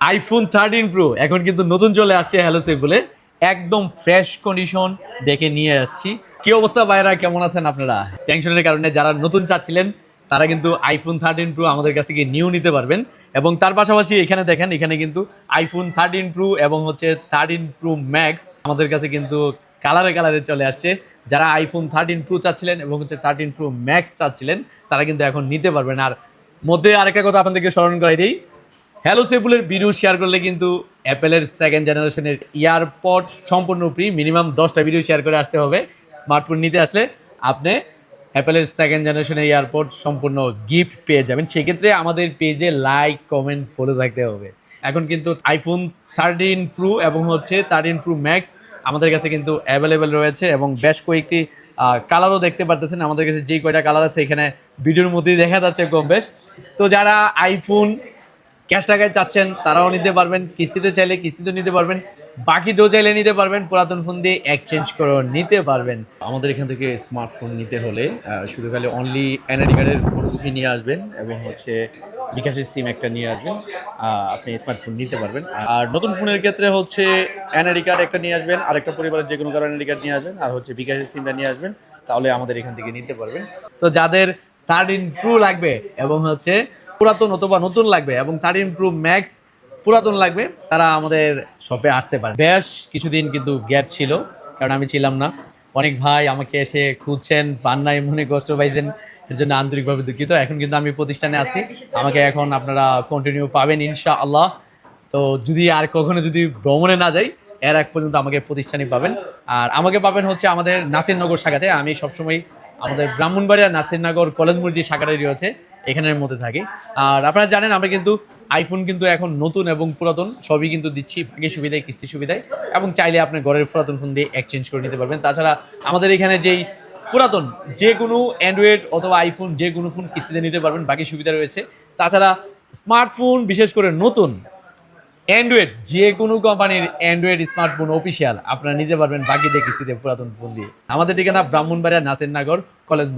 IPhone 13 pro এখন কিন্তু নতুন চলে আসছে হ্যালো সেফ বলে, একদম ফ্রেশ কন্ডিশন দেখে নিয়ে আসছি। কি অবস্থা ভাইরা, কেমন আছেন আপনারা? টেনশনের কারণে যারা নতুন চাচ্ছিলেন তারা কিন্তু আইফোন 13 প্রো আমাদের কাছ থেকে নিউ নিতে পারবেন। এবং তার পাশাপাশি এখানে দেখেন, এখানে কিন্তু আইফোন 13 প্রো এবং হচ্ছে 13 প্রো ম্যাক্স আমাদের কাছে কিন্তু কালারে কালারে চলে আসছে। যারা আইফোন 13 প্রো চাচ্ছিলেন এবং হচ্ছে 13 প্রো ম্যাক্স চাচ্ছিলেন তারা কিন্তু এখন নিতে পারবেন। আর মধ্যে আরেকটা কথা আপনাদেরকে স্মরণ করাই দিই, হ্যালো সেফুলের ভিডিও শেয়ার করলে কিন্তু অ্যাপেলের সেকেন্ড জেনারেশনের ইয়ারপড সম্পূর্ণ ফ্রি। মিনিমাম 10টা ভিডিও শেয়ার করে আসতে হবে। স্মার্টফোন নিতে আসলে আপনি অ্যাপেলের সেকেন্ড জেনারেশনের ইয়ারপড সম্পূর্ণ গিফট পেয়ে যাবেন। সেক্ষেত্রে আমাদের পেজে লাইক কমেন্ট ফলো থাকতে হবে। এখন কিন্তু আইফোন 13 প্রো এবং হচ্ছে 13 প্রো ম্যাক্স আমাদের কাছে কিন্তু অ্যাভেলেবেল রয়েছে এবং বেশ কয়েকটি কালারও দেখতে পারতেছেন। আমাদের কাছে যেই কয়টা কালার আছে এখানে ভিডিওর মধ্যেই দেখা যাচ্ছে কম বেশ। তো যারা আইফোন ক্যাশ টাকায় চাচ্ছেন তারাও নিতে পারবেন, কিস্তিতে চাইলে কিস্তিতে নিতে পারবেন, বাকিতেও চাইলে নিতে পারবেন, পুরাতন ফোন দিয়ে এক্সচেঞ্জ করে নিতে পারবেন। আমাদের এখান থেকে স্মার্টফোন নিতে হলে শুধু খালি অনলি এনআইডি কার্ডের ফটোকপি নিয়ে আসবেন এবং হচ্ছে বিকাশের সিম একটা নিয়ে আসবেন, আপনি স্মার্টফোন নিতে পারবেন। আর নতুন ফোনের ক্ষেত্রে হচ্ছে এনআইডি কার্ড একটা নিয়ে আসবেন, আরেকটা পরিবারের যে কোনো কারো এনআইডি কার্ড নিয়ে আসবেন, আর হচ্ছে বিকাশের সিমটা নিয়ে আসবেন, তাহলে আমাদের এখান থেকে নিতে পারবেন। তো যাদের 13 প্রো লাগবে এবং হচ্ছে পুরাতন অথবা নতুন লাগবে এবং 13 প্রো ম্যাক্স পুরাতন লাগবে, তারা আমাদের শপে আসতে পারে। বেশ কিছুদিন কিন্তু গ্যাপ ছিল, কারণ আমি ছিলাম না। অনেক ভাই আমাকে এসে খুঁজছেন, পান নাই, মনে কষ্ট পাইছেন, এর জন্য আন্তরিকভাবে দুঃখিত। এখন কিন্তু আমি প্রতিষ্ঠানে আছি, আমাকে এখন আপনারা কন্টিনিউ পাবেন ইনশাআল্লাহ। তো যদি আর কখনো যদি ভ্রমণে না যাই, এর এক পর্যন্ত আমাকে প্রতিষ্ঠানে পাবেন। আর আমাকে পাবেন হচ্ছে আমাদের নাসিরনগর শাখাতে। আমি সবসময় আমাদের ব্রাহ্মণবাড়িয়া নাসিরনগর কলেজ মোড় যে শাখাটাই রয়েছে এখানের মধ্যে থাকি। আর আপনারা জানেন আমরা কিন্তু আইফোন কিন্তু এখন নতুন এবং পুরাতন সবই কিন্তু দিচ্ছি ভাগে সুবিধায়, কিস্তি সুবিধায়, এবং চাইলে আপনি ঘরের পুরাতন ফোন দিয়ে এক্সচেঞ্জ করে নিতে পারবেন। তাছাড়া আমাদের এখানে যেই পুরাতন যে কোনো অ্যান্ড্রয়েড অথবা আইফোন যে কোনো ফোন কিস্তিতে নিতে পারবেন, বাকি সুবিধা রয়েছে। তাছাড়া স্মার্টফোন বিশেষ করে নতুন অ্যান্ড্রয়েড যে কোনো কোম্পানির অ্যান্ড্রয়েড স্মার্টফোন অফিসিয়াল আপনারা নিতে পারবেন বাকিতে কিস্তিতে পুরাতন ফোন দিয়ে। আমাদের ঠিকানা ব্রাহ্মণবাড়িয়া নাসিরনগর কলেজ।